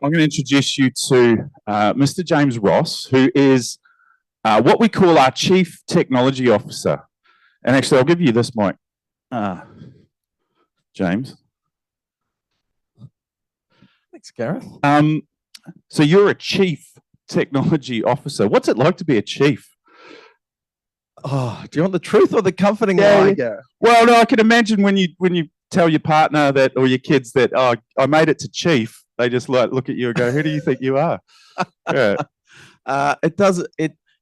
I'm going to introduce you to Mr. James Ross, who is what we call our Chief Technology Officer. And actually, I'll give you this mic, James. Thanks, Gareth. So you're a Chief Technology Officer. What's it like to be a chief? Oh, do you want the truth or the comforting lie, Gareth? Well, no, I can imagine when you tell your partner that or your kids that, oh, I made it to chief, they just look at you and go, who do you think you are? Yeah.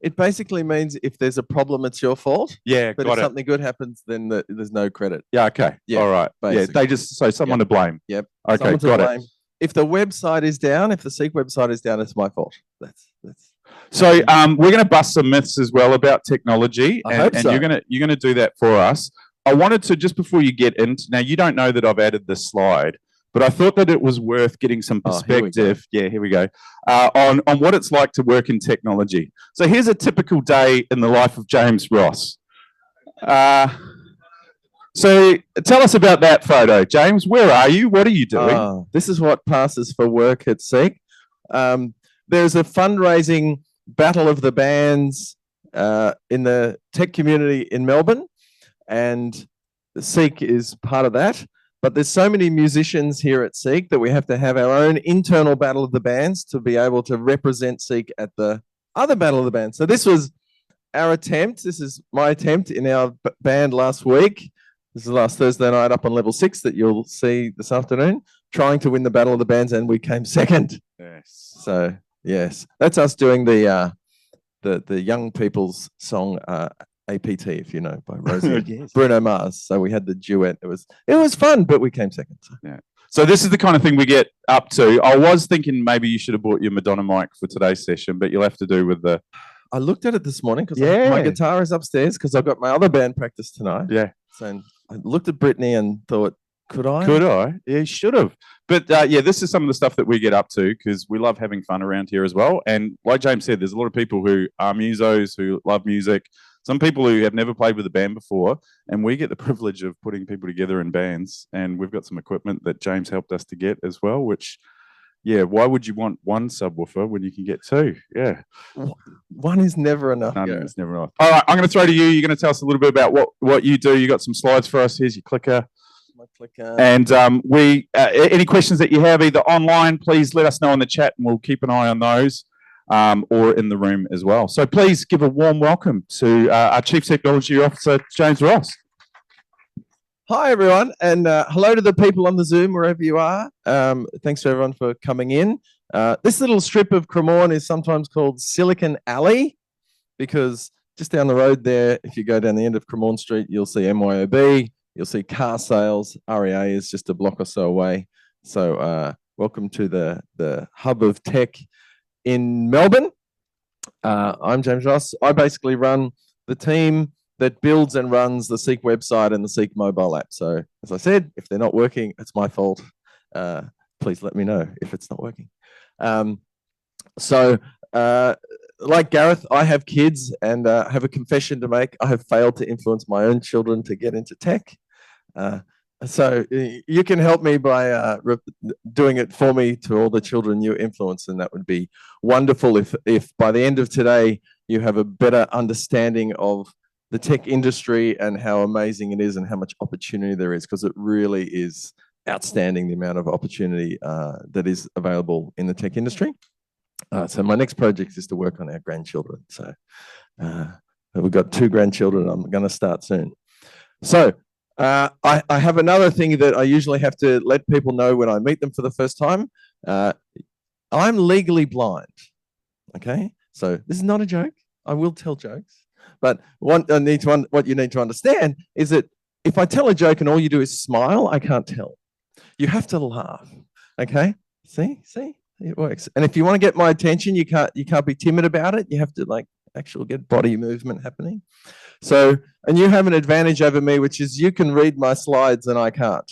It basically means if there's a problem, it's your fault. Yeah, but if something good happens, then there's no credit. Yeah, okay. Yeah, all right. Basically. Yeah, they just someone to blame. Yep. Okay, got it. If the website is down, if the Seek website is down, it's my fault. That's. So we're going to bust some myths as well about technology, and so. you're going to do that for us. I wanted to, just before you get into, now you don't know that I've added this slide, but I thought that it was worth getting some perspective. Here we go. On what it's like to work in technology. So here's a typical day in the life of James Ross. So tell us about that photo, James. Where are you? What are you doing? This is what passes for work at Seek. There's a fundraising battle of the bands in the tech community in Melbourne, and Seek is part of that. But there's so many musicians here at Seek that we have to have our own internal battle of the bands to be able to represent Seek at the other battle of the bands. So this was our attempt. This is my attempt in our band last week. This is last Thursday night up on level 6 that you'll see this afternoon, trying to win the battle of the bands, and we came second. Yes. So yes, that's us doing the young people's song APT, if you know, by Rosie Yes. Bruno Mars. So we had the duet. It was fun, but we came second. Yeah. So this is the kind of thing we get up to. I was thinking maybe you should have bought your Madonna mic for today's session, but you'll have to do with the. I looked at it this morning because my guitar is upstairs because I've got my other band practice tonight. Yeah. So I looked at Brittany and thought, could I? Could I? Yeah, you should have. But yeah, this is some of the stuff that we get up to because we love having fun around here as well. And like James said, there's a lot of people who are musos, who love music. Some people who have never played with a band before, and we get the privilege of putting people together in bands. And we've got some equipment that James helped us to get as well, which, yeah, why would you want one subwoofer when you can get two? Yeah. One is never enough. No, it's never enough. All right, I'm going to throw to you. You're going to tell us a little bit about what you do. You got some slides for us. Here's your clicker. My clicker. And any questions that you have, either online, please let us know in the chat, and we'll keep an eye on those. Or in the room as well. So please give a warm welcome to our Chief Technology Officer, James Ross. Hi, everyone, and hello to the people on the Zoom, wherever you are. Thanks to everyone for coming in. This little strip of Cremorne is sometimes called Silicon Alley because just down the road there, if you go down the end of Cremorne Street, you'll see MYOB, you'll see car sales. REA is just a block or so away. So welcome to the hub of tech in Melbourne. I'm James Ross. I basically run the team that builds and runs the Seek website and the Seek mobile app. So as I said, if they're not working, it's my fault. Please let me know if it's not working. Like Gareth, I have kids and have a confession to make. I have failed to influence my own children to get into tech. So you can help me by doing it for me to all the children you influence, and that would be wonderful if by the end of today you have a better understanding of the tech industry and how amazing it is and how much opportunity there is, because it really is outstanding, the amount of opportunity that is available in the tech industry. So my next project is to work on our grandchildren. So we've got 2 grandchildren. I'm going to start soon. So I have another thing that I usually have to let people know when I meet them for the first time. I'm legally blind. Okay, so this is not a joke. I will tell jokes, but what you need to understand is that if I tell a joke and all you do is smile, I can't tell. You have to laugh. Okay, see, it works. And if you want to get my attention, you can't be timid about it. You have to actually get body movement happening. So, and you have an advantage over me, which is you can read my slides and I can't.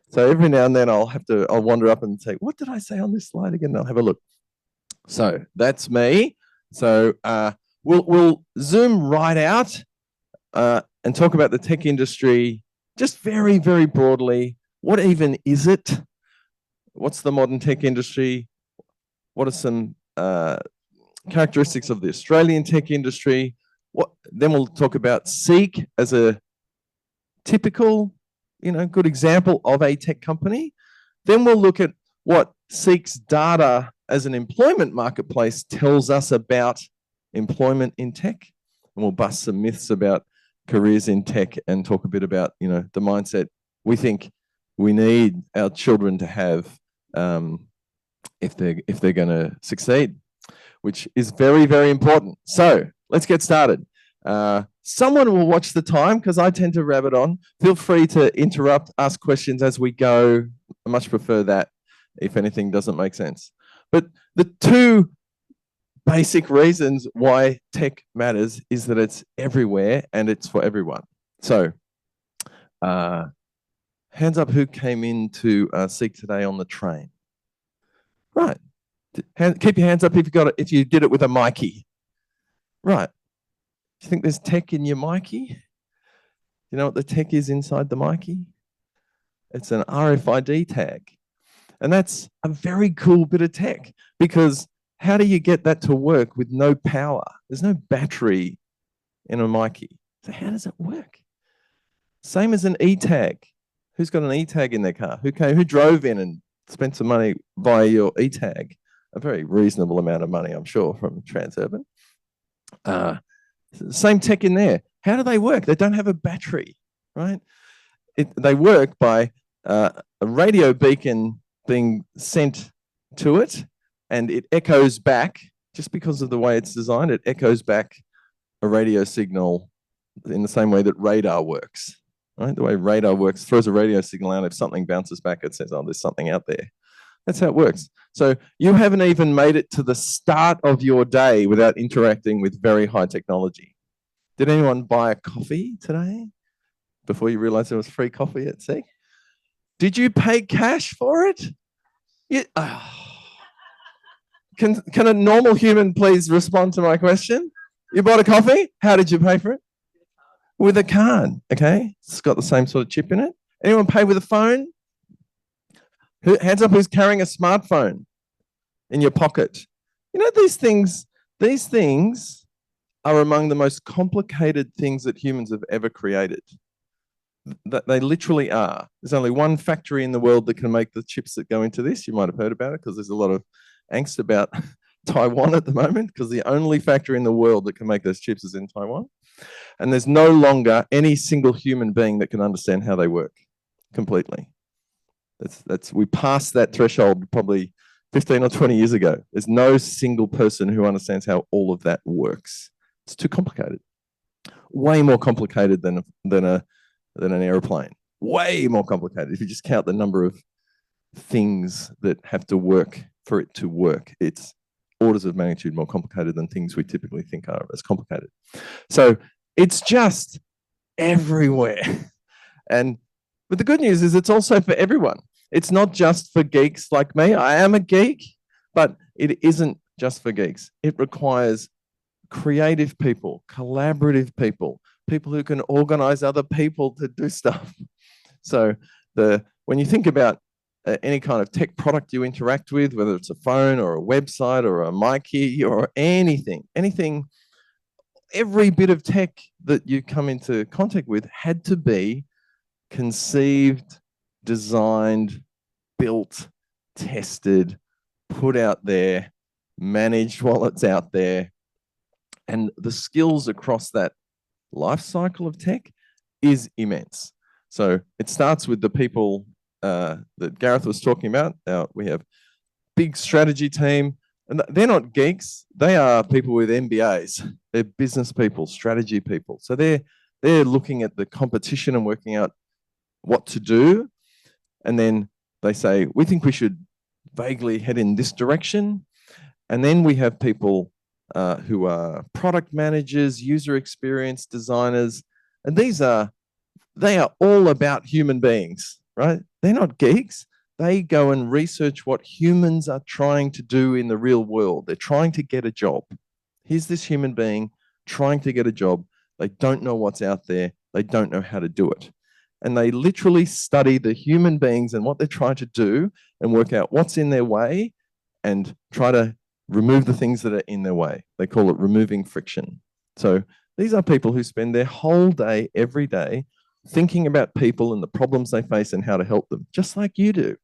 So every now and then I'll wander up and say, what did I say on this slide again? And I'll have a look. So that's me. So we'll zoom right out and talk about the tech industry just very, very broadly. What even is it? what's the modern tech industry? What are some characteristics of the Australian tech industry? Then we'll talk about Seek as a typical, good example of a tech company. Then we'll look at what Seek's data as an employment marketplace tells us about employment in tech. And we'll bust some myths about careers in tech and talk a bit about, the mindset we think we need our children to have if they're going to succeed, which is very, very important. So let's get started. Someone will watch the time because I tend to rabbit on. Feel free to interrupt, ask questions as we go. I much prefer that if anything doesn't make sense. But the two basic reasons why tech matters is that it's everywhere and it's for everyone. So hands up who came in to Seek today on the train. Right. Keep your hands up if you did it with a Mikey. Right. Do you think there's tech in your Mikey? You know what the tech is inside the Mikey? It's an RFID tag. And that's a very cool bit of tech because how do you get that to work with no power? There's no battery in a Mikey. So how does it work? Same as an e-tag. Who's got an e-tag in their car? Who drove in and spent some money via your e-tag? A very reasonable amount of money, I'm sure, from Transurban. Same tech in there. How do they work? They don't have a battery, right? They work by a radio beacon being sent to it, and it echoes back, just because of the way it's designed, it echoes back a radio signal in the same way that radar works, right? The way radar works, throws a radio signal out, if something bounces back, it says, oh, there's something out there. That's how it works. So you haven't even made it to the start of your day without interacting with very high technology. Did anyone buy a coffee today before you realized there was free coffee at Seek? Did you pay cash for it? Can a normal human please respond to my question? You bought a coffee? How did you pay for it? With a card, okay? It's got the same sort of chip in it. Anyone pay with a phone? Hands up who's carrying a smartphone in your pocket. These things are among the most complicated things that humans have ever created. They literally are. There's only one factory in the world that can make the chips that go into this. You might have heard about it because there's a lot of angst about Taiwan at the moment because the only factory in the world that can make those chips is in Taiwan. And there's no longer any single human being that can understand how they work completely. We passed that threshold probably 15 or 20 years ago. There's no single person who understands how all of that works. It's too complicated. Way more complicated than an airplane. Way more complicated. If you just count the number of things that have to work for it to work, it's orders of magnitude more complicated than things we typically think are as complicated. So it's just everywhere. But the good news is it's also for everyone. It's not just for geeks like me. I am a geek, but it isn't just for geeks. It requires creative people, collaborative people, people who can organize other people to do stuff. So when you think about any kind of tech product you interact with, whether it's a phone or a website or a Mikey or anything, every bit of tech that you come into contact with had to be conceived, designed, built, tested, put out there, managed while it's out there. And the skills across that life cycle of tech is immense. So it starts with the people that Gareth was talking about. We have big strategy team, and they're not geeks. They are people with MBAs. They're business people, strategy people. So they're looking at the competition and working out what to do. And then they say, we think we should vaguely head in this direction. And then we have people who are product managers, user experience designers. And they are all about human beings, right? They're not geeks. They go and research what humans are trying to do in the real world. They're trying to get a job. Here's this human being trying to get a job. They don't know what's out there. They don't know how to do it. and they literally study the human beings and what they're trying to do and work out what's in their way and try to remove the things that are in their way. They call it removing friction. So these are people who spend their whole day, every day, thinking about people and the problems they face and how to help them, just like you do.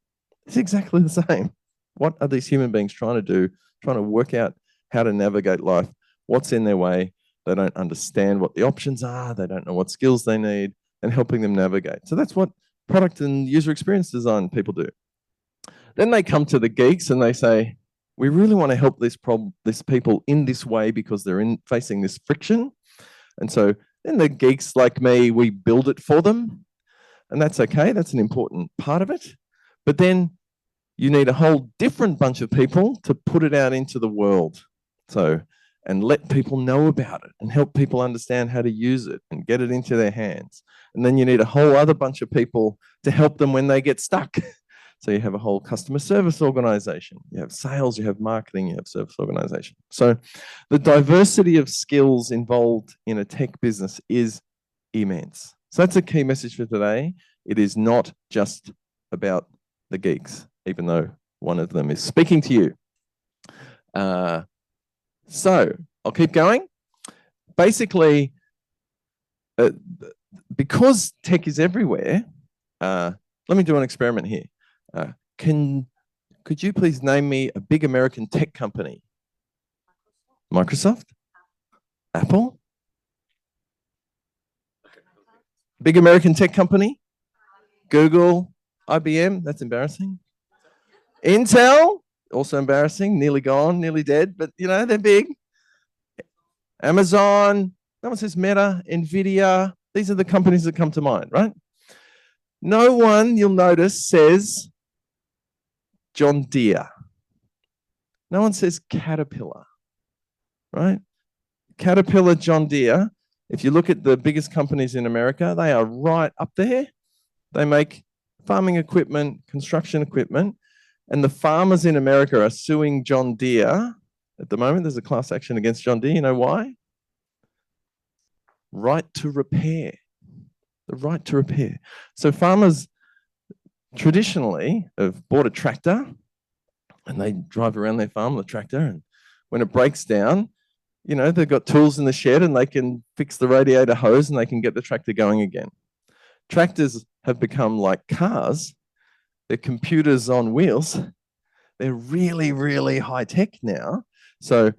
It's exactly the same. What are these human beings trying to do? Trying to work out how to navigate life, what's in their way. They don't understand what the options are. They don't know what skills they need, and helping them navigate. So that's what product and user experience design people do. Then they come to the geeks and they say, we really want to help this people in this way because they're facing this friction. And so then the geeks like me, we build it for them. And that's okay. That's an important part of it. But then you need a whole different bunch of people to put it out into the world. So, and let people know about it and help people understand how to use it and get it into their hands. And then you need a whole other bunch of people to help them when they get stuck. So you have a whole customer service organization, you have sales, you have marketing, you have service organization. So the diversity of skills involved in a tech business is immense. So that's a key message for today. It is not just about the geeks, even though one of them is speaking to you. So I'll keep going. Basically, because tech is everywhere, let me do an experiment here. Could you please name me a big American tech company? Microsoft? Apple? Big American tech company? Google? IBM? That's embarrassing. Intel? Also embarrassing, nearly gone, nearly dead, but you know, they're big. Amazon, no one says Meta, Nvidia. These are the companies that come to mind, right? No one, you'll notice, says John Deere. No one says Caterpillar, right? Caterpillar, John Deere. If you look at the biggest companies in America, they are right up there. They make farming equipment, construction equipment, and the farmers in America are suing John Deere. At the moment, there's a class action against John Deere. You know why? Right to repair. The right to repair. So farmers traditionally have bought a tractor and they drive around their farm with a tractor, and when it breaks down, you know, they've got tools in the shed and they can fix the radiator hose and they can get the tractor going again. Tractors have become like cars. They're computers on wheels. They're really, really high tech now. So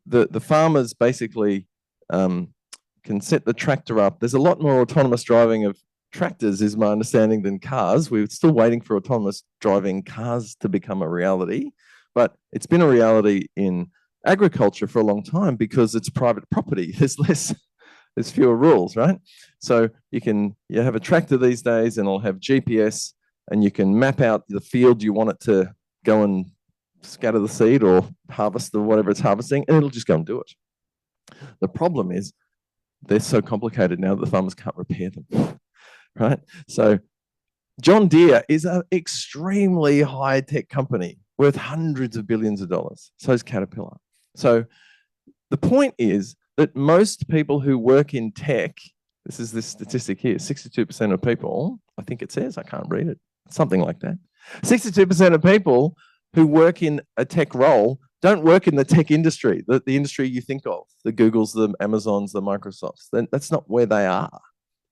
the farmers basically can set the tractor up. There's a lot more autonomous driving of tractors, is my understanding, than cars. We're still waiting for autonomous driving cars to become a reality, but it's been a reality in agriculture for a long time because it's private property. There's fewer rules, right? So you have a tractor these days and it'll have GPS and you can map out the field you want it to go and scatter the seed or harvest or whatever it's harvesting, and it'll just go and do it. The problem is they're so complicated now that the farmers can't repair them, right? So John Deere is an extremely high-tech company worth hundreds of billions of dollars. So is Caterpillar. So the point is that most people who work in tech, this is this statistic here, 62% of people, I think it says, I can't read it, something like that. 62% of people who work in a tech role don't work in the tech industry, the industry you think of, the Googles, the Amazons, the Microsofts. That's not where they are.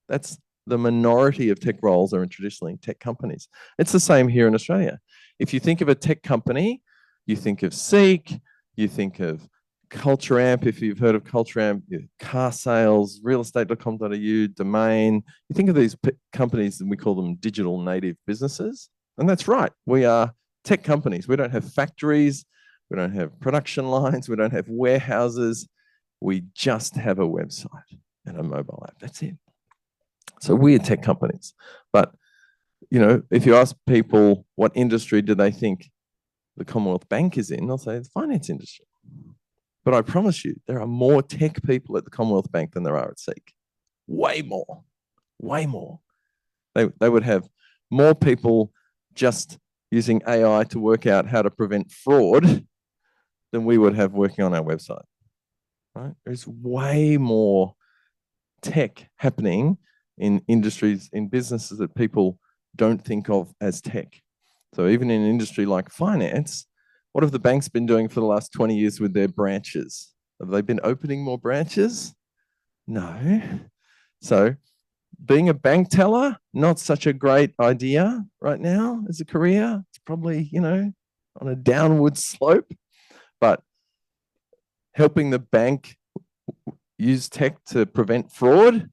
That's the minority of tech roles are traditionally in tech companies. It's the same here in Australia. If you think of a tech company, you think of Seek, you think of Culture Amp, if you've heard of Culture Amp, car sales, realestate.com.au, Domain. You think of these companies and we call them digital native businesses. And that's right. We are tech companies. We don't have factories. We don't have production lines. We don't have warehouses. We just have a website and a mobile app. That's it. So we're tech companies. But, you know, if you ask people what industry do they think the Commonwealth Bank is in, they'll say the finance industry. But I promise you, there are more tech people at the Commonwealth Bank than there are at Seek. Way more. Way more. They would have more people just using AI to work out how to prevent fraud than we would have working on our website. Right? There's way more tech happening in industries, in businesses that people don't think of as tech. So even in an industry like finance, what have the banks been doing for the last 20 years with their branches? Have they been opening more branches? No. So being a bank teller, not such a great idea right now as a career. It's probably, on a downward slope, but helping the bank use tech to prevent fraud,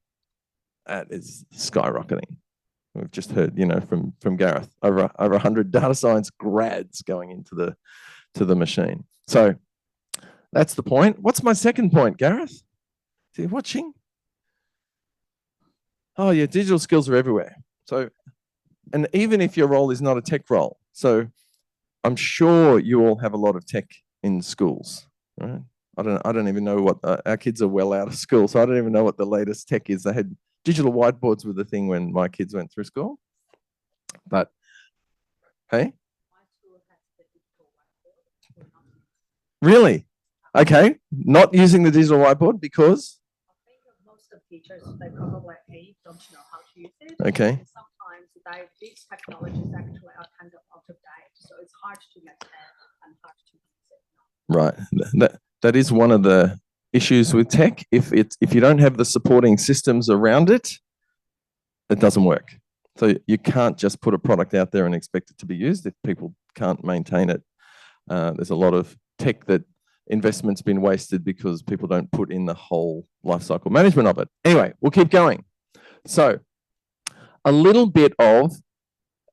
that is skyrocketing. We've just heard, from Gareth, over 100 data science grads going into the machine. So that's the point. What's my second point, Gareth? Are you watching? Oh yeah, digital skills are everywhere. So, and even if your role is not a tech role, so I'm sure you all have a lot of tech in schools, right? I don't even know what our kids are well out of school, so I don't even know what the latest tech is. They had digital whiteboards were the thing when my kids went through school, but hey, really? Okay, not using the digital whiteboard because most of teachers, they probably don't know how to use it. Okay. And sometimes these technologies actually are kind of out of date, so it's hard to maintain and hard to use it. Right. That is one of the issues with tech. If you don't have the supporting systems around it, it doesn't work. So you can't just put a product out there and expect it to be used if people can't maintain it. There's a lot of tech that investment's been wasted because people don't put in the whole lifecycle management of it. Anyway, we'll keep going. So a little bit of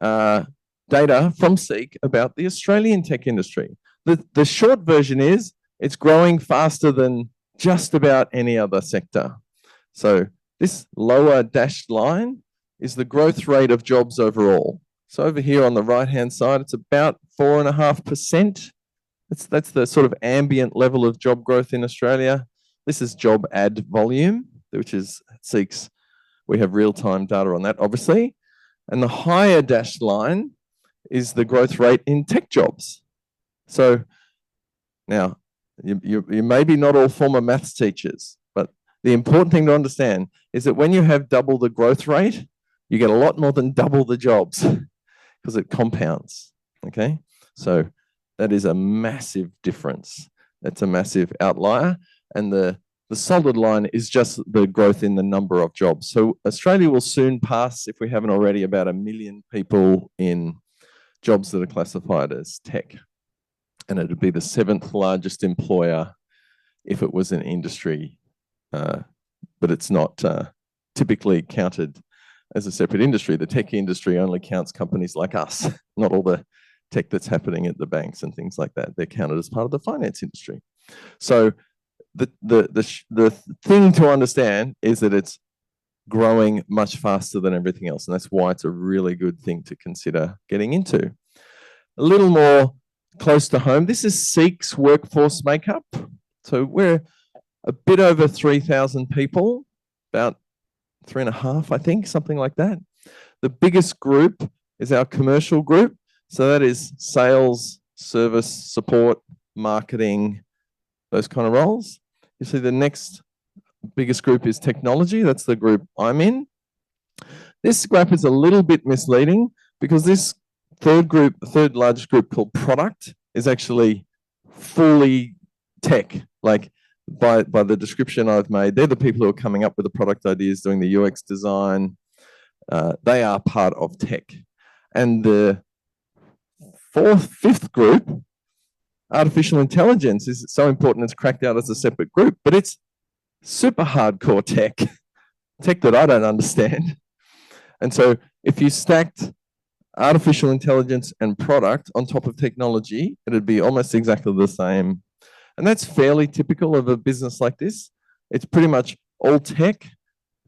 data from SEEK about the Australian tech industry. The short version is it's growing faster than just about any other sector. So this lower dashed line is the growth rate of jobs overall. So over here on the right-hand side, it's about 4.5%. That's the sort of ambient level of job growth in Australia. This is job ad volume, which is SEEK's. We have real-time data on that, obviously. And the higher dashed line is the growth rate in tech jobs. So now, you maybe not all former maths teachers, but the important thing to understand is that when you have double the growth rate, you get a lot more than double the jobs because it compounds, okay? So that is a massive difference. That's a massive outlier. And the solid line is just the growth in the number of jobs. So Australia will soon pass, if we haven't already, about 1 million people in jobs that are classified as tech. And it would be the 7th largest employer if it was an industry, but it's not typically counted as a separate industry. The tech industry only counts companies like us, not all the tech that's happening at the banks and things like that. They're counted as part of the finance industry. So the thing to understand is that it's growing much faster than everything else, and that's why it's a really good thing to consider getting into. A little more close to home, this is SEEK's workforce makeup. So we're a bit over 3,000 people, about 3.5, I think, something like that. The biggest group is our commercial group. So that is sales, service, support, marketing, those kind of roles. You see the next biggest group is technology. That's the group I'm in. This graph is a little bit misleading because this third largest group called product is actually fully tech. Like by the description I've made, they're the people who are coming up with the product ideas, doing the UX design. They are part of tech. And the fifth group, artificial intelligence, is so important it's cracked out as a separate group, but it's super hardcore tech that I don't understand. And so if you stacked artificial intelligence and product on top of technology, it'd be almost exactly the same. And that's fairly typical of a business like this. It's pretty much all tech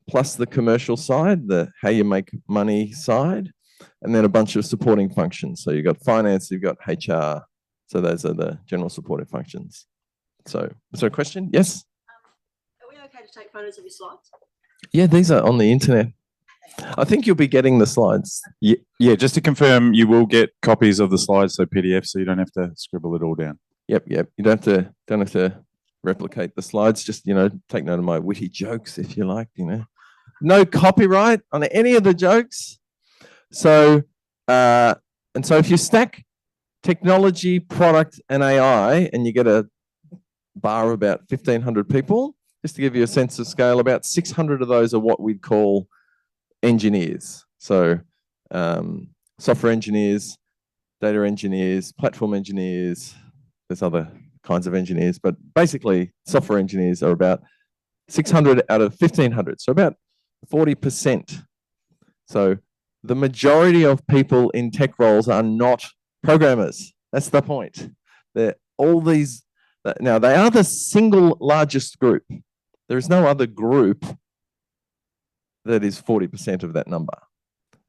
plus the commercial side, the how you make money side, and then a bunch of supporting functions. So you've got finance, you've got HR. So those are the general supporting functions. So, is there a question? Yes? Are we okay to take photos of your slides? Yeah, these are on the internet. I think you'll be getting the slides. Yeah, just to confirm, you will get copies of the slides, so PDF, so you don't have to scribble it all down. Yep. You don't have to replicate the slides. Just take note of my witty jokes if you like. no copyright on any of the jokes. So, and so if you stack technology, product, and AI, and you get a bar of about 1,500 people, just to give you a sense of scale, about 600 of those are what we'd call engineers. So software engineers, data engineers, platform engineers, there's other kinds of engineers, but basically software engineers are about 600 out of 1,500, so about 40%. So the majority of people in tech roles are not programmers. That's the point. They're all these, now they are the single largest group. There is no other group that is 40% of that number.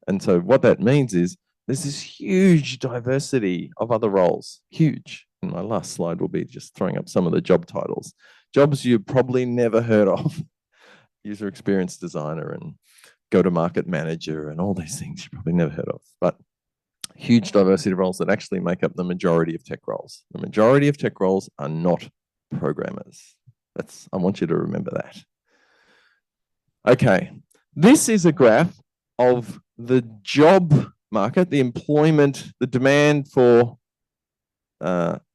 And so what that means is there's this huge diversity of other roles, huge. And my last slide will be just throwing up some of the job titles. Jobs you've probably never heard of. User experience designer and go-to-market manager and all these things you probably never heard of. But huge diversity of roles that actually make up the majority of tech roles. The majority of tech roles are not programmers. I want you to remember that. Okay, this is a graph of the job market, the employment, the demand for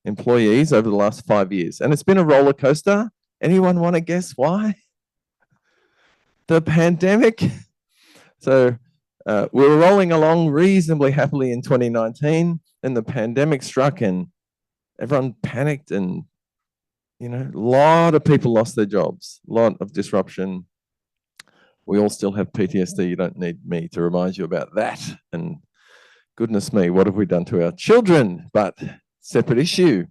employees over the last 5 years. And it's been a roller coaster. Anyone want to guess why? The pandemic. So we were rolling along reasonably happily in 2019, and the pandemic struck and everyone panicked, and a lot of people lost their jobs, a lot of disruption. We all still have PTSD. You don't need me to remind you about that. And goodness me, what have we done to our children? But separate issue.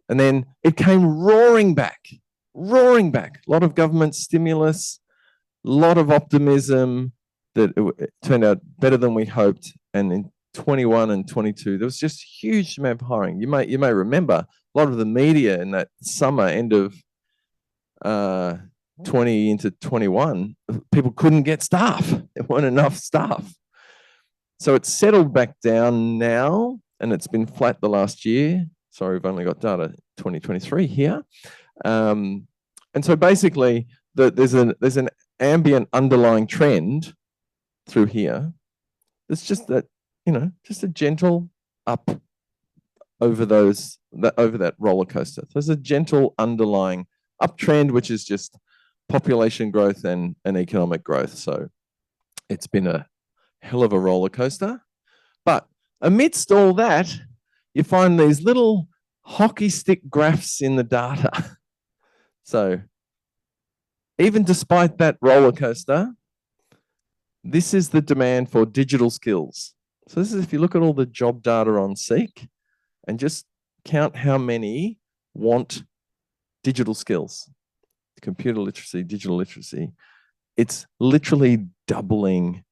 And then it came roaring back. A lot of government stimulus, a lot of optimism that it turned out better than we hoped. And in 21 and 22, there was just huge amount of hiring. You may remember a lot of the media in that summer, end of 20 into 21, people couldn't get staff. There weren't enough staff. So it's settled back down now, and it's been flat the last year. Sorry, we've only got data 2023 here. And so basically, there's an ambient underlying trend through here. It's just that, just a gentle up over that roller coaster. There's a gentle underlying uptrend, which is just population growth and economic growth. So it's been a hell of a roller coaster. But amidst all that, you find these little hockey stick graphs in the data. So even despite that roller coaster, this is the demand for digital skills. So this is if you look at all the job data on Seek and just count how many want digital skills, computer literacy, digital literacy, it's literally doubling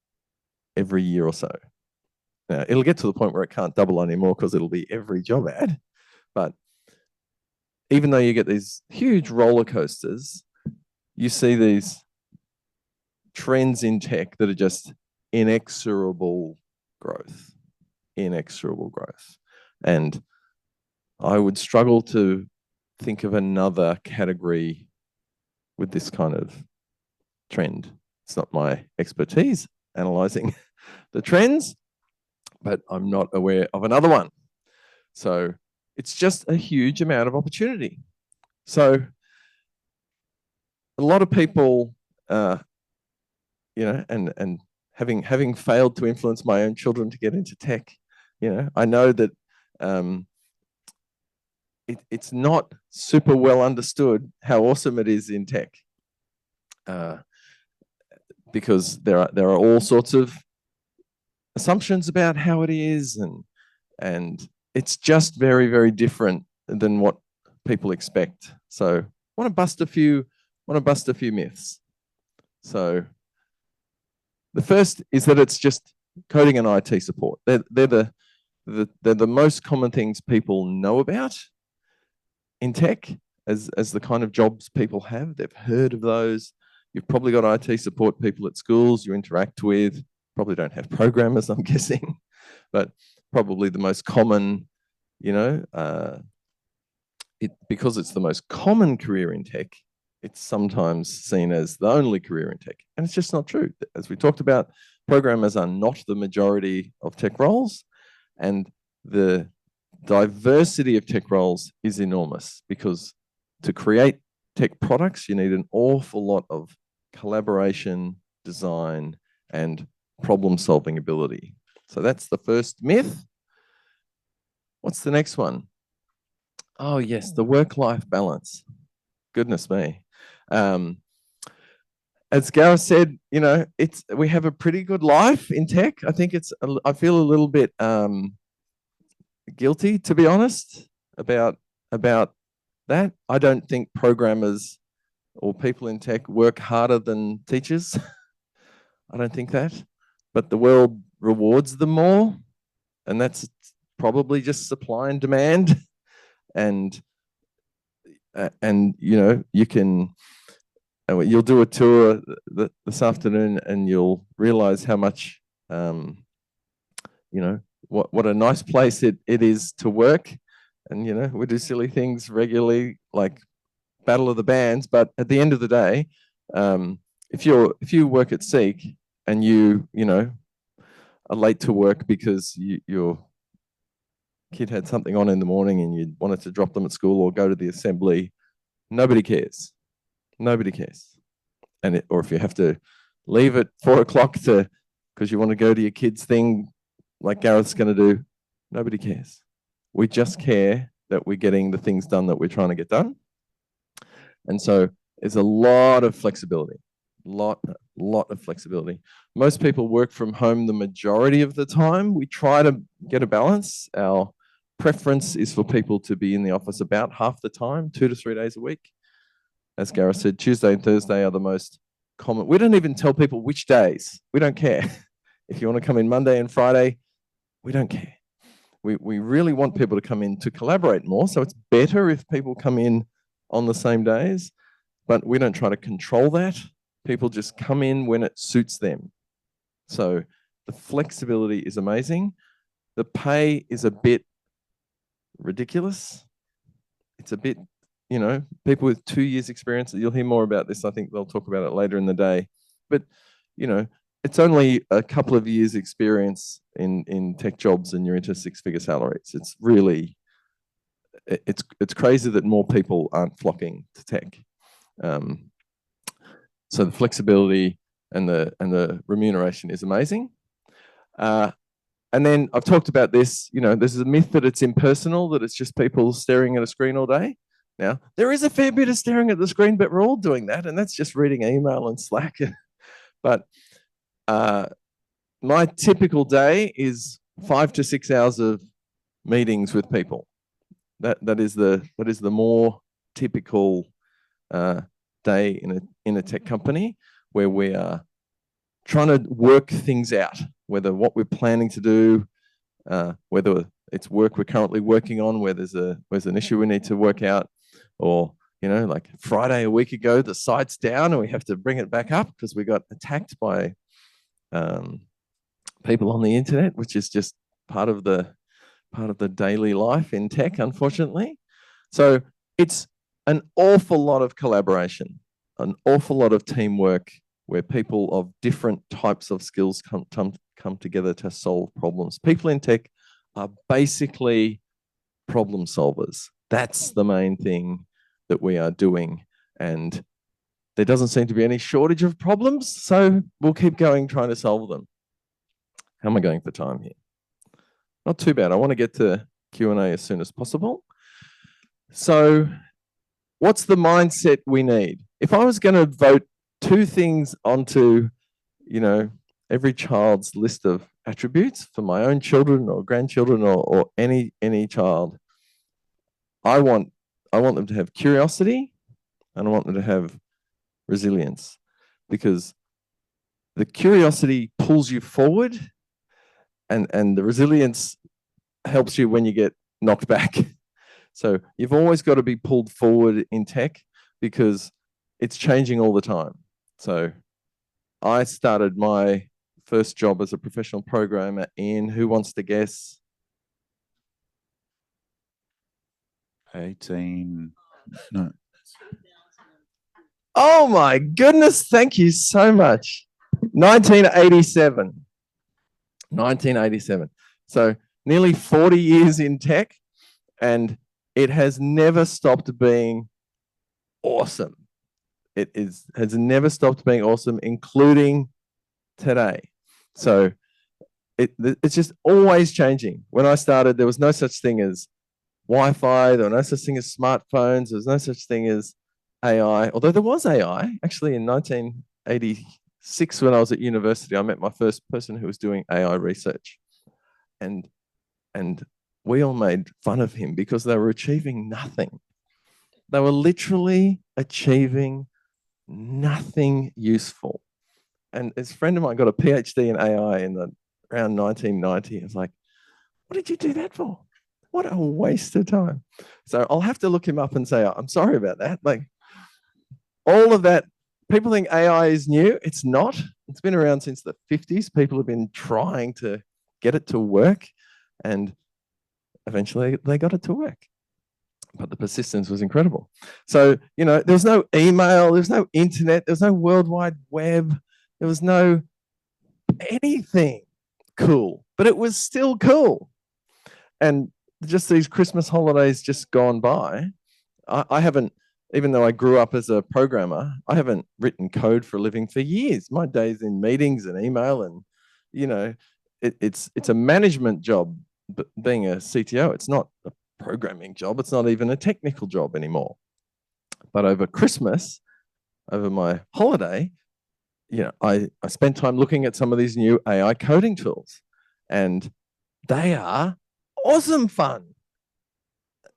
every year or so. Now, it'll get to the point where it can't double anymore because it'll be every job ad. But even though you get these huge roller coasters, you see these trends in tech that are just inexorable growth. And I would struggle to think of another category with this kind of trend. It's not my expertise analyzing the trends, but I'm not aware of another one. So it's just a huge amount of opportunity. So a lot of people, and having failed to influence my own children to get into tech, I know that it's not super well understood how awesome it is in tech, because there are all sorts of assumptions about how it is, and it's just very, very different than what people expect. So I want to bust a few myths. So the first is that it's just coding and IT support. They're the most common things people know about in tech as the kind of jobs people have. They've heard of those. You've probably got IT support people at schools you interact with. Probably don't have programmers, I'm guessing, but probably the most common, because it's the most common career in tech, it's sometimes seen as the only career in tech. And it's just not true. As we talked about, programmers are not the majority of tech roles. And the diversity of tech roles is enormous, because to create tech products, you need an awful lot of collaboration, design, and problem-solving ability. So that's the first myth. What's the next one? Oh, yes, the work-life balance. Goodness me. As Gareth said, we have a pretty good life in tech. I think I feel a little bit guilty, to be honest, about that. I don't think programmers or people in tech work harder than teachers. I don't think that, but the world rewards them more, and that's probably just supply and demand. And you'll do a tour this afternoon, and you'll realize how much what a nice place it is to work. And we do silly things regularly, like Battle of the Bands, but at the end of the day, if you work at Seek and you are late to work because your kid had something on in the morning and you wanted to drop them at school or go to the assembly, nobody cares. Nobody cares. Or if you have to leave at 4 o'clock because you want to go to your kid's thing, like Gareth's going to do, nobody cares. We just care that we're getting the things done that we're trying to get done. And so there's a lot of flexibility, lot of flexibility. Most people work from home the majority of the time. We try to get a balance. Our preference is for people to be in the office about half the time, 2 to 3 days a week. As Gareth said, Tuesday and Thursday are the most common. We don't even tell people which days. We don't care. If you want to come in Monday and Friday, we don't care. We really want people to come in to collaborate more. So it's better if people come in on the same days, but we don't try to control that. People just come in when it suits them. So the flexibility is amazing. The pay is a bit ridiculous. It's a bit, people with 2 years experience, you'll hear more about this. I think they'll talk about it later in the day. But, it's only a couple of years experience in tech jobs and you're into 6-figure salaries. It's really, it's crazy that more people aren't flocking to tech. So the flexibility and the remuneration is amazing. And then I've talked about this, there's a myth that it's impersonal, that it's just people staring at a screen all day. Now, there is a fair bit of staring at the screen, but we're all doing that, and that's just reading email and Slack. But my typical day is 5 to 6 hours of meetings with people. That is the more typical day in a tech company, where we are trying to work things out, whether what we're planning to do, whether it's work we're currently working on, where there's an issue we need to work out, or like Friday a week ago, the site's down and we have to bring it back up because we got attacked by people on the internet, which is just part of the daily life in tech, unfortunately. So it's an awful lot of collaboration, an awful lot of teamwork, where people of different types of skills come together to solve problems. People in tech are basically problem solvers. That's the main thing that we are doing. And there doesn't seem to be any shortage of problems, so we'll keep going trying to solve them. How am I going for time here? Not too bad. I want to get to Q&A as soon as possible. So what's the mindset we need? If I was going to vote 2 things onto, every child's list of attributes for my own children or grandchildren or any child, I want them to have curiosity, and I want them to have resilience, because the curiosity pulls you forward, and the resilience helps you when you get knocked back. So you've always got to be pulled forward in tech, because it's changing all the time. So I started my first job as a professional programmer in, who wants to guess? 18, no. Oh my goodness. Thank you so much. 1987. 1987. So nearly 40 years in tech, and it has never stopped being awesome. Has never stopped being awesome, including today. So it's just always changing. When I started, there was no such thing as Wi-Fi. There was no such thing as smartphones. There was no such thing as AI. Although there was AI actually in 1986 when I was at university. I met my first person who was doing AI research, and we all made fun of him because they were achieving nothing. They were literally achieving nothing useful. And this friend of mine got a PhD in AI in around 1990. It's like, what did you do that for? What a waste of time. So I'll have to look him up and say, I'm sorry about that. Like all of that, people think AI is new. It's not. It's been around since the 50s. People have been trying to get it to work, and eventually they got it to work. But the persistence was incredible. So, you know, there was no email, there was no internet, there was no World Wide Web, there was no anything cool, but it was still cool. And just these Christmas holidays just gone by, I haven't, even though I grew up as a programmer, I haven't written code for a living for years. My days in meetings and email, and, you know, it's a management job, but being a CTO, it's not a programming job. It's not even a technical job anymore. But over Christmas, over my holiday, you know, I spent time looking at some of these new AI coding tools, and they are awesome fun.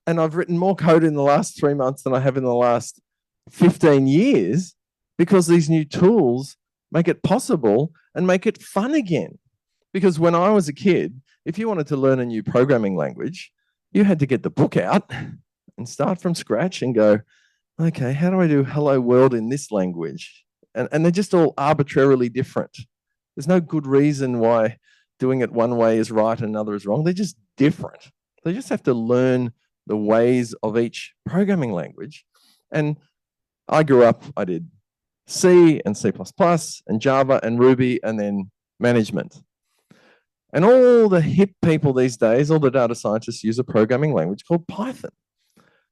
And I've written more code in the last 3 months than I have in the last 15 years because these new tools make it possible and make it fun again. Because when I was a kid, if you wanted to learn a new programming language, you had to get the book out and start from scratch and go, okay, how do I do hello world in this language? And they're just all arbitrarily different. There's no good reason why doing it one way is right and another is wrong. They're just different. They just have to learn the ways of each programming language. And I grew up, I did C and C++ and Java and Ruby and then management. And all the hip people these days, all the data scientists use a programming language called Python.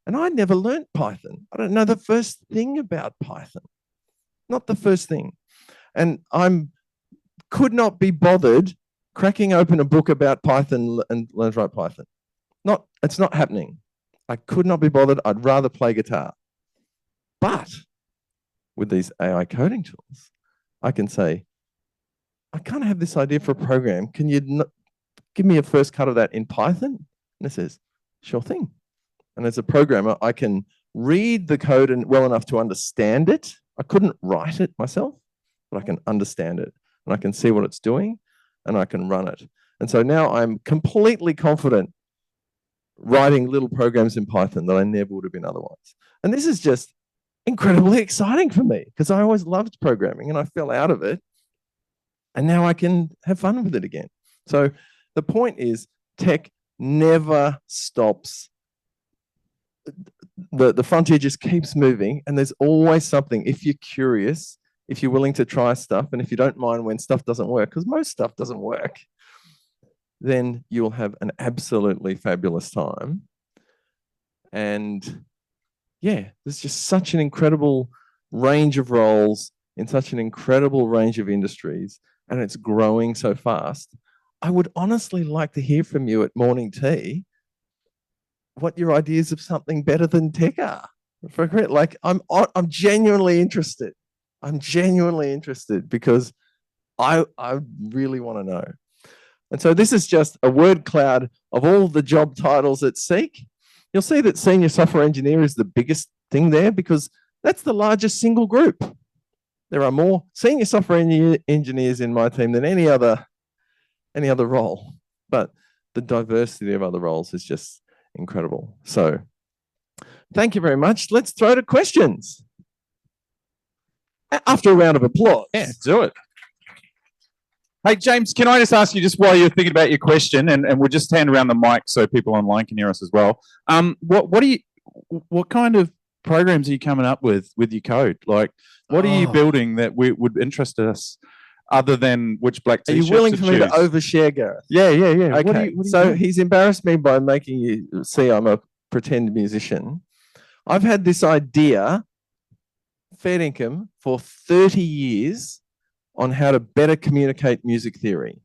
And I never learned Python. I don't know the first thing about Python. Not the first thing. And could not be bothered cracking open a book about Python and learn to write Python. It's not happening. I could not be bothered. I'd rather play guitar. But with these AI coding tools, I can say, I kind of have this idea for a program. Can you give me a first cut of that in Python? And it says, sure thing. And as a programmer, I can read the code well enough to understand it. I couldn't write it myself, but I can understand it. And I can see what it's doing, and I can run it. And so now I'm completely confident writing little programs in Python that I never would have been otherwise. And this is just incredibly exciting for me because I always loved programming and I fell out of it. And now I can have fun with it again. So the point is, tech never stops. The frontier just keeps moving, and there's always something. If you're curious, if you're willing to try stuff, and if you don't mind when stuff doesn't work, because most stuff doesn't work, then you'll have an absolutely fabulous time. And yeah, there's just such an incredible range of roles in such an incredible range of industries, and it's growing so fast. I would honestly like to hear from you at morning tea what your ideas of something better than tech are. Like I'm genuinely interested. I'm genuinely interested because I really want to know. And so this is just a word cloud of all the job titles at Seek. You'll see that senior software engineer is the biggest thing there because that's the largest single group. There are more senior software engineers in my team than any other role, but the diversity of other roles is just incredible. So thank you very much. Let's throw to questions. After a round of applause. Yeah, do it. Hey, James, can I just ask you, just while you're thinking about your question, and we'll just hand around the mic so people online can hear us as well. What kind of programs are you coming up with your code? Like, what are you Oh. building that would interest us, other than which black Are t-shirts you willing to for me to choose? overshare, Gareth? Yeah, yeah, yeah. Okay. What do you So do? he's embarrassed me by making you see I'm a pretend musician. I've had this idea, fair income, for 30 years on how to better communicate music theory.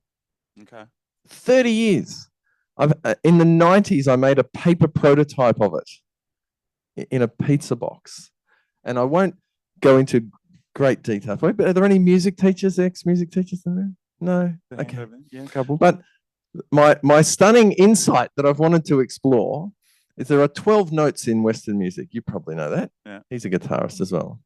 Okay. 30 years. In the 90s, I made a paper prototype of it in a pizza box. And I won't go into great detail for it, but are there any music teachers, ex-music teachers in there? No? Okay. Yeah, a couple. But my stunning insight that I've wanted to explore is there are 12 notes in Western music. You probably know that. Yeah. He's a guitarist as well.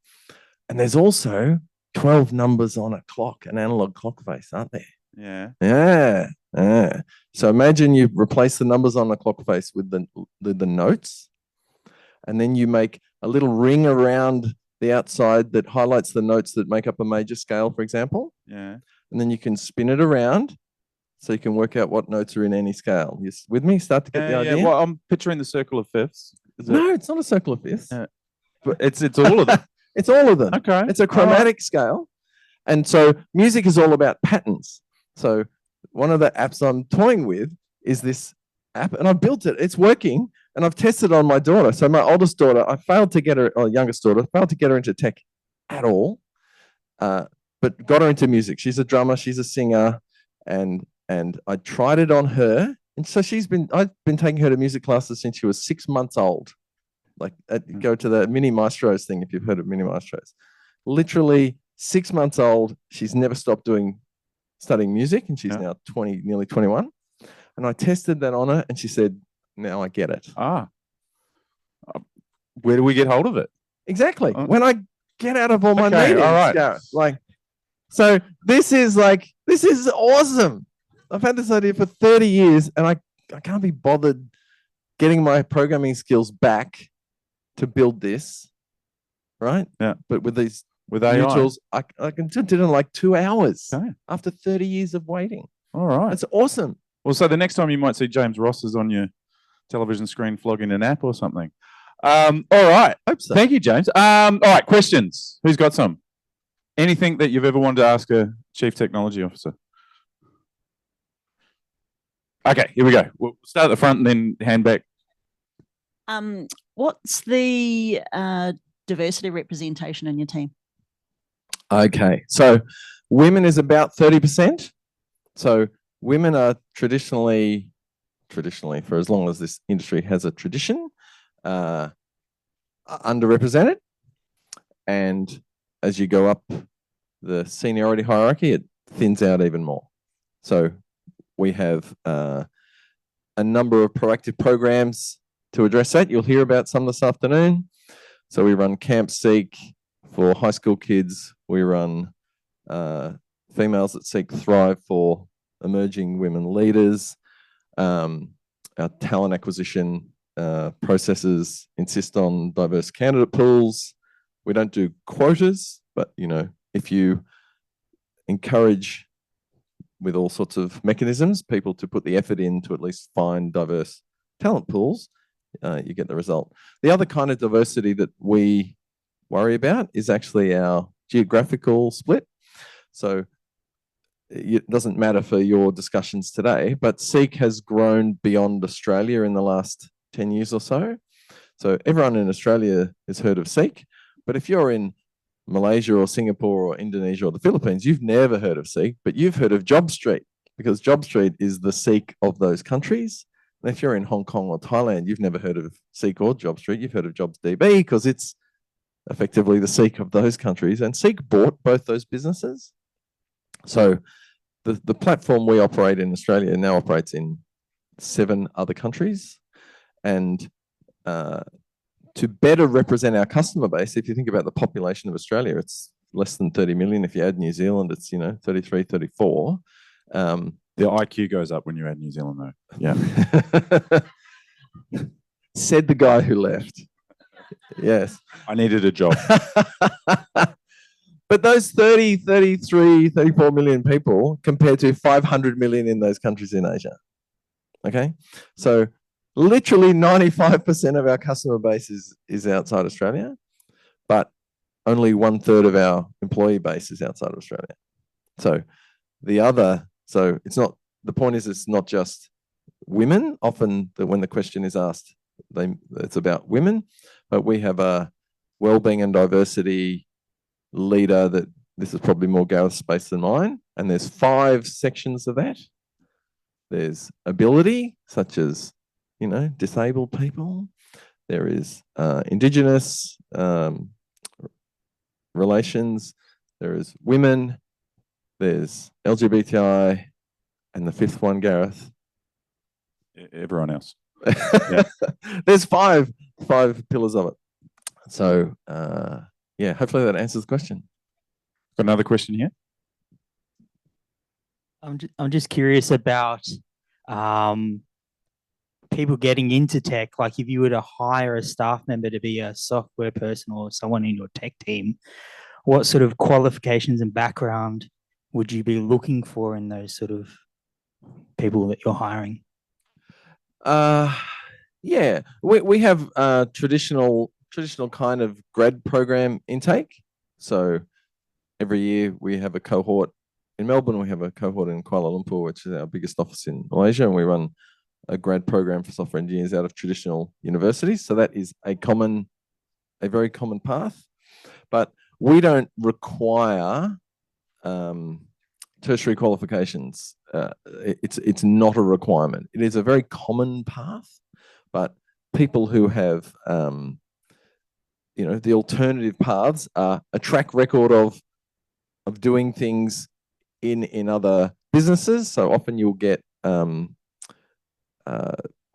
And there's also 12 numbers on a clock, an analog clock face, aren't there? Yeah. Yeah. Yeah. So imagine you replace the numbers on the clock face with the notes, and then you make a little ring around the outside that highlights the notes that make up a major scale, for example. Yeah. And then you can spin it around so you can work out what notes are in any scale. You with me? Start to get the idea? Well, I'm picturing the circle of fifths. Is it? No, it's not a circle of fifths. Yeah. But it's all of them. It's all of them. Okay. It's a chromatic scale. And so music is all about patterns. So one of the apps I'm toying with is this app, and I built it. It's working, and I've tested it on my daughter. So my oldest daughter, I failed to get her, or youngest daughter, failed to get her into tech at all, but got her into music. She's a drummer, she's a singer, and I tried it on her. And so I've been taking her to music classes since she was 6 months old. Like go to the Mini Maestros thing, if you've heard of Mini Maestros. Literally 6 months old. She's never stopped studying music, and she's now 20, nearly 21. And I tested that on her, and she said, now I get it. Where do we get hold of it? Exactly. When I get out of all my meetings, all right. Gareth, so this is awesome. I've had this idea for 30 years, and I can't be bothered getting my programming skills back to build this, right? Yeah. But with these AI. new tools, I can do it in like 2 hours Okay. after 30 years of waiting. All right. That's awesome. Well, so the next time you might see James Ross is on your television screen flogging an app or something. All right. Hope so. Thank you, James. All right. Questions. Who's got some? Anything that you've ever wanted to ask a chief technology officer? Okay, here we go. We'll start at the front and then hand back. What's the diversity representation in your team? Okay, so women is about 30%. So women are traditionally, for as long as this industry has a tradition, underrepresented. And as you go up the seniority hierarchy, it thins out even more. So we have a number of proactive programs to address that. You'll hear about some this afternoon. So we run Camp Seek for high school kids. We run Females that Seek Thrive for emerging women leaders. Our talent acquisition processes insist on diverse candidate pools. We don't do quotas, but if you encourage with all sorts of mechanisms people to put the effort in to at least find diverse talent pools, you get the result. The other kind of diversity that we worry about is actually our geographical split. So it doesn't matter for your discussions today, but Seek has grown beyond Australia in the last 10 years or so. So everyone in Australia has heard of Seek, but if you're in Malaysia or Singapore or Indonesia or the Philippines, you've never heard of Seek, but you've heard of JobStreet, because JobStreet is the Seek of those countries. And if you're in Hong Kong or Thailand, you've never heard of Seek or JobStreet, you've heard of JobsDB because it's effectively the Seek of those countries. And Seek bought both those businesses. So the platform we operate in Australia now operates in 7 other countries. And to better represent our customer base, if you think about the population of Australia, it's less than 30 million. If you add New Zealand, it's 33, 34. The IQ goes up when you add New Zealand, though. Yeah. Said the guy who left. Yes. I needed a job. But those 30, 33, 34 million people compared to 500 million in those countries in Asia. Okay. So Literally 95% of our customer base is outside Australia, but only 1/3 of our employee base is outside of Australia. So it's not, the point is it's not just women. Often when the question is asked, it's about women, but we have a wellbeing and diversity leader that this is probably more Gareth's space than mine. And there's 5 sections of that. There's ability, such as, disabled people. There is Indigenous relations. There is women. There's LGBTI. And the 5th one, Gareth. Everyone else. There's five pillars of it. So, hopefully that answers the question. Got another question here. I'm just curious about people getting into tech. Like, if you were to hire a staff member to be a software person or someone in your tech team, what sort of qualifications and background would you be looking for in those sort of people that you're hiring? We have traditional kind of grad program intake. So every year we have a cohort in Melbourne, we have a cohort in Kuala Lumpur, which is our biggest office in Malaysia, and we run a grad program for software engineers out of traditional universities. So that is a very common path, but we don't require tertiary qualifications. It's not a requirement. It is a very common path, but people who have the alternative paths are a track record of doing things in other businesses. So often you'll get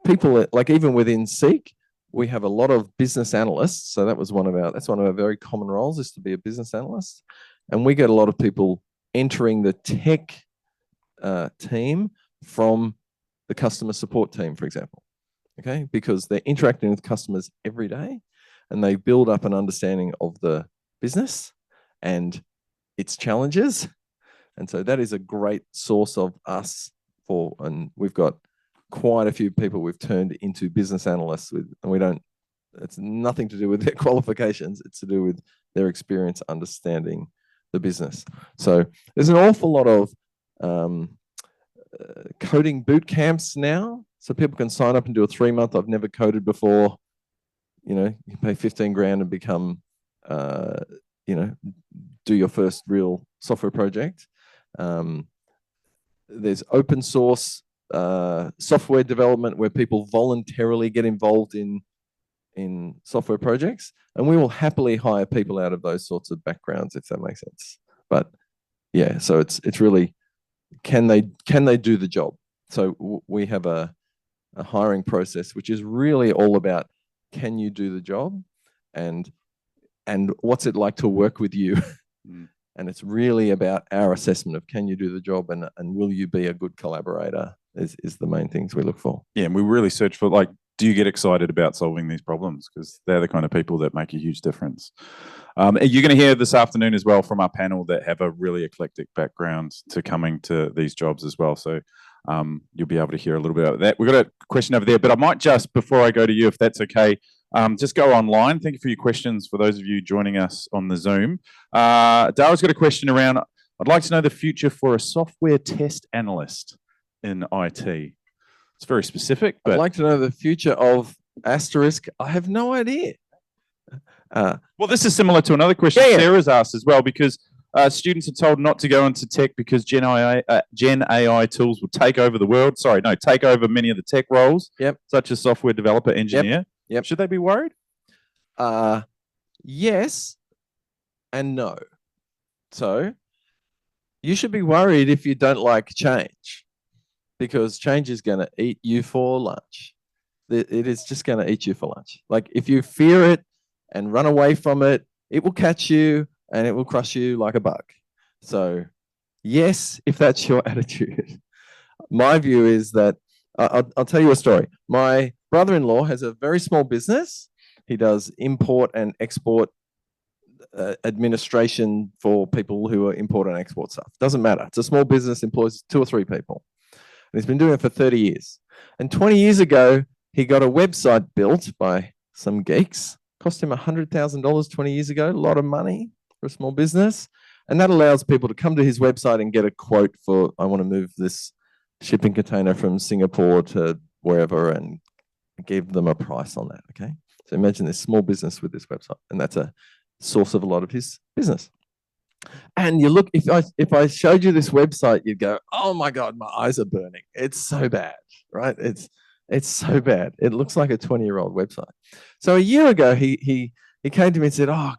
people like, even within Seek, we have a lot of business analysts. So that's one of our very common roles, is to be a business analyst. And we get a lot of people entering the tech team from the customer support team, for example. Okay, because they're interacting with customers every day, and they build up an understanding of the business and its challenges. And so that is a great source of us and we've got quite a few people we've turned into business analysts and it's nothing to do with their qualifications. It's to do with their experience understanding the business. So there's an awful lot of coding boot camps now. So people can sign up and do a 3-month, I've never coded before. You pay 15 grand and become, do your first real software project. There's open source software development where people voluntarily get involved in software projects, and we will happily hire people out of those sorts of backgrounds, if that makes sense. But yeah, so it's really, can they do the job? So we have a hiring process which is really all about, can you do the job, and what's it like to work with you? And it's really about our assessment of, can you do the job, and will you be a good collaborator is the main things we look for. Yeah, and we really search for, like, do you get excited about solving these problems? Because they're the kind of people that make a huge difference. You're going to hear this afternoon as well from our panel that have a really eclectic background to coming to these jobs as well. So you'll be able to hear a little bit about that. We've got a question over there, but I might just, before I go to you, if that's okay, just go online. Thank you for your questions for those of you joining us on the Zoom. Dara's got a question around, I'd like to know the future for a software test analyst in IT. It's very specific, but I'd like to know the future of asterisk. I have no idea. Well, this is similar to another question Sarah's asked as well, because students are told not to go into tech because Gen AI tools will take over the world. Sorry, no, take over many of the tech roles, such as software developer, engineer. Yep. Should they be worried? Yes and no. So you should be worried if you don't like change, because change is going to eat you for lunch. It is just going to eat you for lunch. Like, if you fear it and run away from it, it will catch you and it will crush you like a bug. So yes, if that's your attitude. My view is that, I'll tell you a story. My brother-in-law has a very small business. He does import and export administration for people who are import and export stuff. Doesn't matter. It's a small business, employs 2 or 3 people. And he's been doing it for 30 years. And 20 years ago, he got a website built by some geeks, cost him $100,000 20 years ago, a lot of money for a small business. And that allows people to come to his website and get a quote for, I want to move this shipping container from Singapore to wherever, and give them a price on that. Okay. So imagine this small business with this website, and that's a source of a lot of his business. And you look, if I showed you this website, you'd go, oh my God, my eyes are burning. It's so bad, right? It's so bad. It looks like a 20-year-old website. So a year ago, he came to me and said, oh,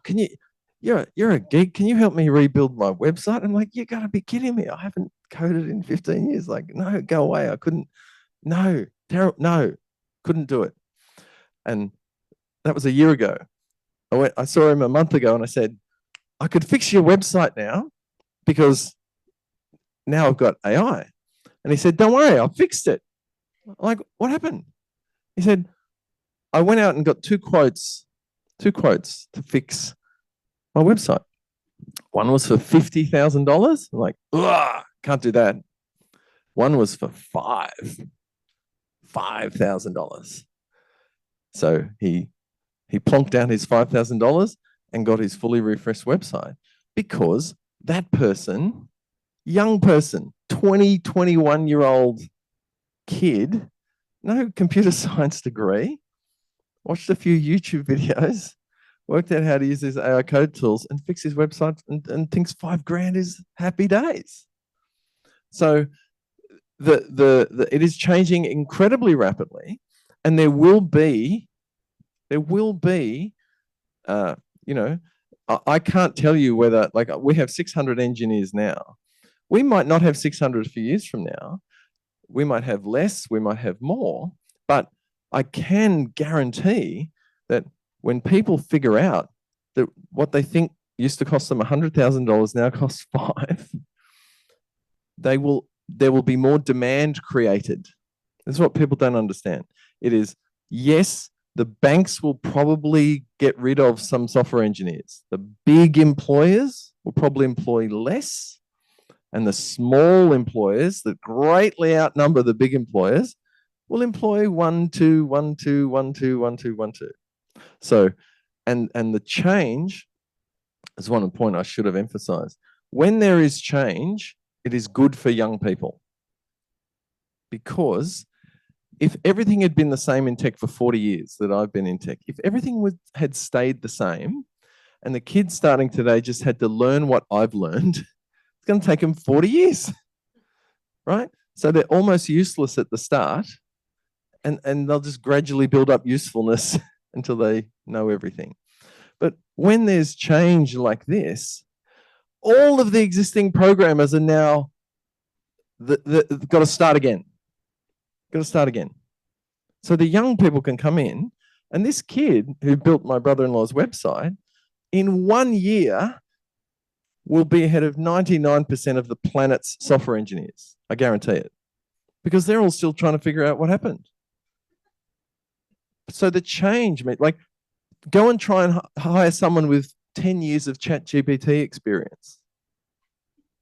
you're a geek. Can you help me rebuild my website? I'm like, you gotta be kidding me. I haven't coded in 15 years. Like, no, go away. I couldn't, no, couldn't do it. And that was a year ago. I saw him a month ago and I said, I could fix your website now because now I've got AI. And he said, don't worry, I fixed it. I'm like, what happened? He said, I went out and got two quotes to fix my website. One was for $50,000. I'm like, ugh, can't do that. One was for $5,000. So he plonked down his $5,000 and got his fully refreshed website, because that person, young person, 21-year-old kid, no computer science degree, watched a few YouTube videos, worked out how to use these AI code tools and fix his website, and thinks $5,000 is happy days. So it is changing incredibly rapidly, and there will be, I can't tell you whether, like, we have 600 engineers now. We might not have 600 a few years from now. We might have less, we might have more, but I can guarantee that when people figure out that what they think used to cost them $100,000 now costs $5,000, there will be more demand created. That's what people don't understand. It is, yes, the banks will probably get rid of some software engineers. The big employers will probably employ less, and the small employers that greatly outnumber the big employers will employ 1, 2, 1, 2, 1, 2, 1, 2, 1, 2. So, and the change is one point I should have emphasized. When there is change, it is good for young people, because if everything had been the same in tech for 40 years that I've been in tech, if everything had stayed the same, and the kids starting today just had to learn what I've learned, it's going to take them 40 years, right? So they're almost useless at the start, and they'll just gradually build up usefulness until they know everything. But when there's change like this, all of the existing programmers are now got to start again. Got to start again. So the young people can come in, and this kid who built my brother-in-law's website, in 1 year will be ahead of 99% of the planet's software engineers. I guarantee it. Because they're all still trying to figure out what happened. So the change, like, go and try and hire someone with 10 years of ChatGPT experience.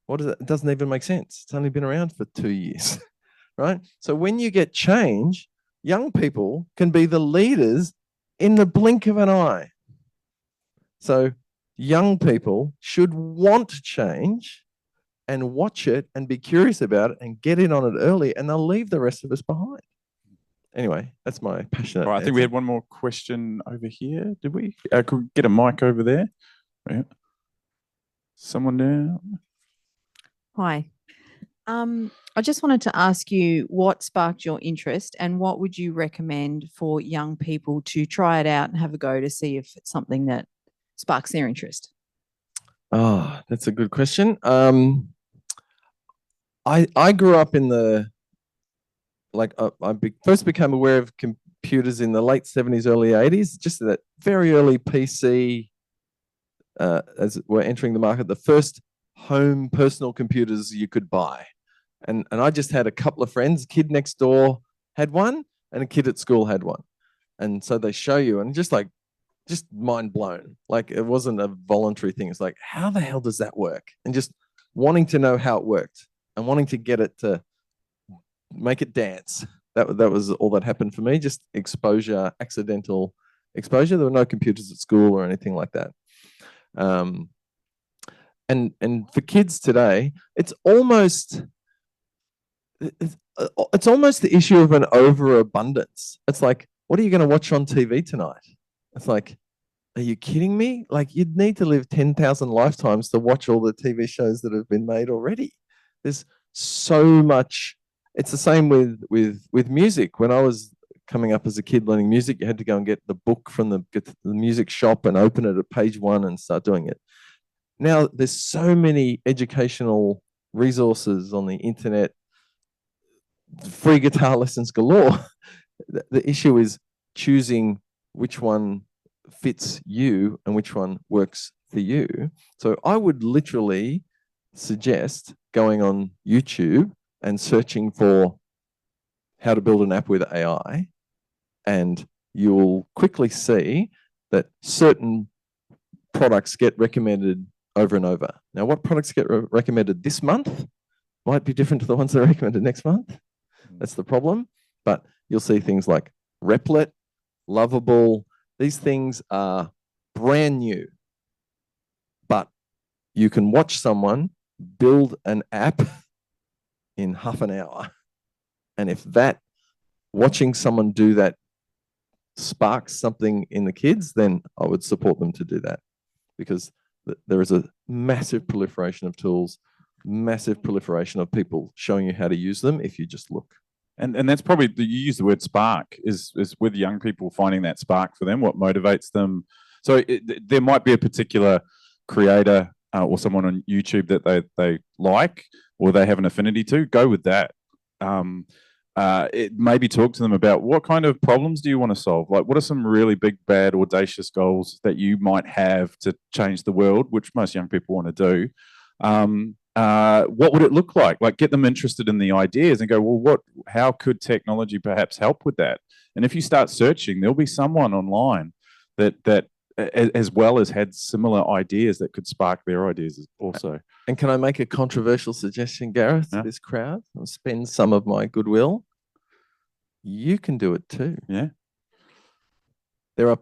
What is it? It doesn't even make sense. It's only been around for 2 years. Right? So when you get change, young people can be the leaders in the blink of an eye. So young people should want change and watch it and be curious about it and get in on it early, and they'll leave the rest of us behind. Anyway, that's my passionate All right, I think we had one more question over here. Did we? Could we get a mic over there? Yeah. Someone there? Hi. I just wanted to ask you what sparked your interest, and what would you recommend for young people to try it out and have a go to see if it's something that sparks their interest? Oh, that's a good question. I grew up in the, like, first became aware of computers in the late 70s, early 80s, just that very early PC, as we're entering the market, the first home personal computers you could buy. And I just had a couple of friends, kid next door had one, and a kid at school had one. And so they show you, and just mind blown. Like, it wasn't a voluntary thing. It's like, how the hell does that work? And just wanting to know how it worked and wanting to get it to make it dance, That was all that happened for me. Just exposure, accidental exposure. There were no computers at school or anything like that. And for kids today, it's almost the issue of an overabundance. It's like, what are you going to watch on TV tonight? It's like, are you kidding me? Like, you'd need to live 10,000 lifetimes to watch all the TV shows that have been made already. There's so much. It's the same with music. When I was coming up as a kid learning music, you had to go and get the book from the music shop and open it at page 1 and start doing it. Now there's so many educational resources on the internet, free guitar lessons galore. The issue is choosing which one fits you and which one works for you. So I would literally suggest going on YouTube and searching for how to build an app with AI, and you'll quickly see that certain products get recommended over and over. Now, what products get recommended this month might be different to the ones that are recommended next month. That's the problem. But you'll see things like Replit, Lovable. These things are brand new, but you can watch someone build an app in half an hour. And if watching someone do that sparks something in the kids, then I would support them to do that, because there is a massive proliferation of tools, massive proliferation of people showing you how to use them if you just look. And that's probably, you use the word spark, is with young people finding that spark for them, what motivates them. So there might be a particular creator or someone on YouTube that they like, or they have an affinity to. Go with that. Maybe talk to them about what kind of problems do you want to solve? Like, what are some really big, bad, audacious goals that you might have to change the world, which most young people want to do? What would it look like? Like, get them interested in the ideas and go, well, how could technology perhaps help with that? And if you start searching, there'll be someone online that as well as had similar ideas that could spark their ideas also. And can I make a controversial suggestion, Gareth, to this crowd? I'll spend some of my goodwill. You can do it too. Yeah. There are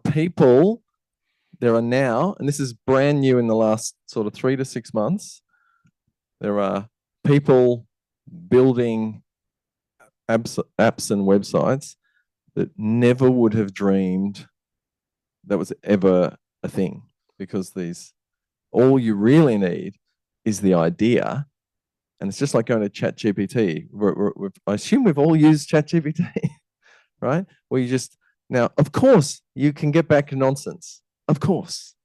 now, and this is brand new in the last sort of 3 to 6 months, there are people building apps and websites that never would have dreamed that was ever a thing, because all you really need is the idea. And it's just like going to ChatGPT. I assume we've all used ChatGPT, right? Where now, of course, you can get back to nonsense, of course.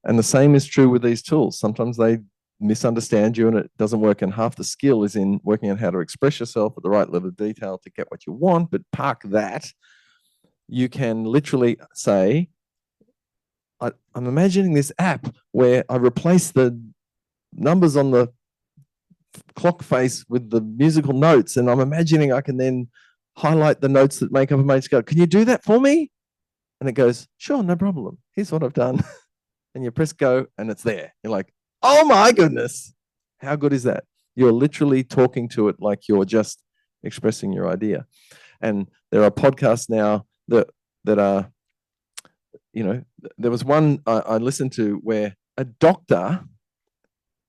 And the same is true with these tools. Sometimes they misunderstand you and it doesn't work. And half the skill is in working on how to express yourself at the right level of detail to get what you want. But park that. You can literally say, I'm imagining this app where I replace the numbers on the clock face with the musical notes, and I'm imagining I can then highlight the notes that make up a major scale. Can you do that for me? And it goes, sure, no problem. Here's what I've done. And you press go and it's there. You're like, oh my goodness. How good is that? You're literally talking to it like you're just expressing your idea. And there are podcasts now that are, there was one I listened to where a doctor,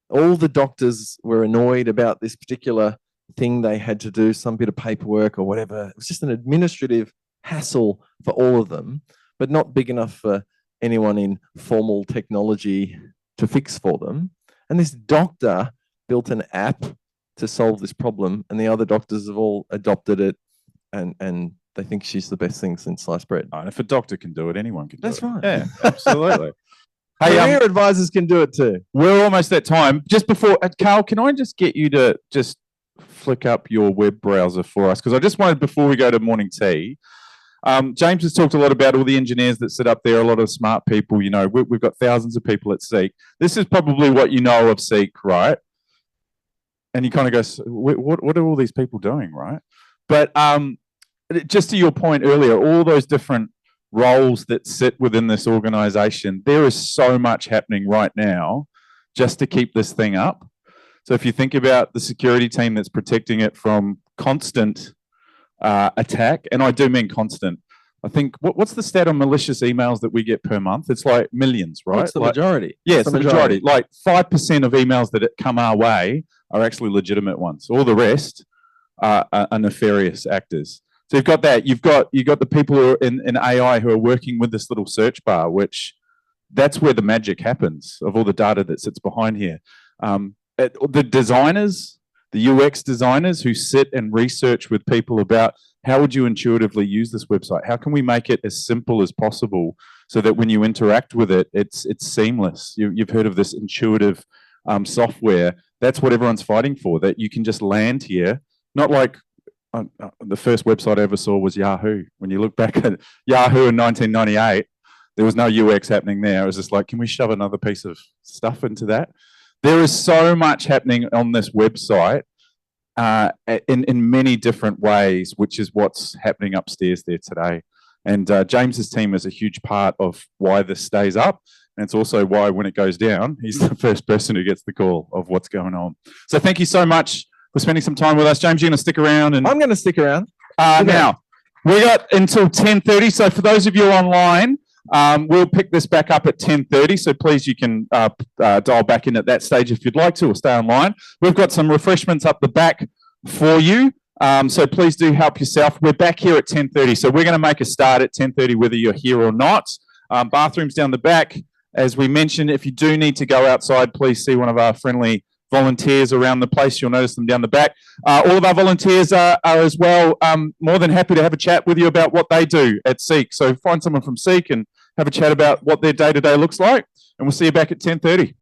all the doctors were annoyed about this particular thing they had to do, some bit of paperwork or whatever. It was just an administrative hassle for all of them, but not big enough for anyone in formal technology to fix for them. And this doctor built an app to solve this problem, and the other doctors have all adopted it, and they think she's the best thing since sliced bread. And if a doctor can do it, anyone can do it. That's right. Yeah, absolutely. Hey, career advisors can do it too. We're almost at time. Just before, Carl, can I just get you to just flick up your web browser for us? Because I just wanted, before we go to morning tea, James has talked a lot about all the engineers that sit up there, a lot of smart people. We've got thousands of people at Seek. This is probably what you know of Seek, right? And you kind of go, what are all these people doing, right? But just to your point earlier, all those different roles that sit within this organization, there is so much happening right now just to keep this thing up. So if you think about the security team that's protecting it from constant attack, and I do mean constant. I think what's the stat on malicious emails that we get per month? It's like millions, right? What's the Like, majority? yeah, it's the majority. Like 5% of emails that come our way are actually legitimate ones. All the rest are nefarious actors. So you've got that. You've got the people who are in AI who are working with this little search bar, which that's where the magic happens of all the data that sits behind here. The designers, the UX designers who sit and research with people about how would you intuitively use this website? How can we make it as simple as possible so that when you interact with it, it's seamless? You've heard of this intuitive software. That's what everyone's fighting for, that you can just land here. Not like the first website I ever saw was Yahoo. When you look back at Yahoo in 1998, there was no UX happening there. It was just like, can we shove another piece of stuff into that? There is so much happening on this website in many different ways, which is what's happening upstairs there today. And James's team is a huge part of why this stays up. And it's also why when it goes down, he's the first person who gets the call of what's going on. So thank you so much for spending some time with us. James, you're going to stick around. And I'm going to stick around. Now, we got until 10:30. So for those of you online, we'll pick this back up at 10:30. So please, you can dial back in at that stage if you'd like to, or stay online. We've got some refreshments up the back for you. So please do help yourself. We're back here at 10:30. So we're going to make a start at 10:30, whether you're here or not. Bathrooms down the back. As we mentioned, if you do need to go outside, please see one of our friendly volunteers around the place. You'll notice them down the back. All of our volunteers are as well more than happy to have a chat with you about what they do at Seek. So find someone from Seek and have a chat about what their day-to-day looks like. And we'll see you back at 10:30.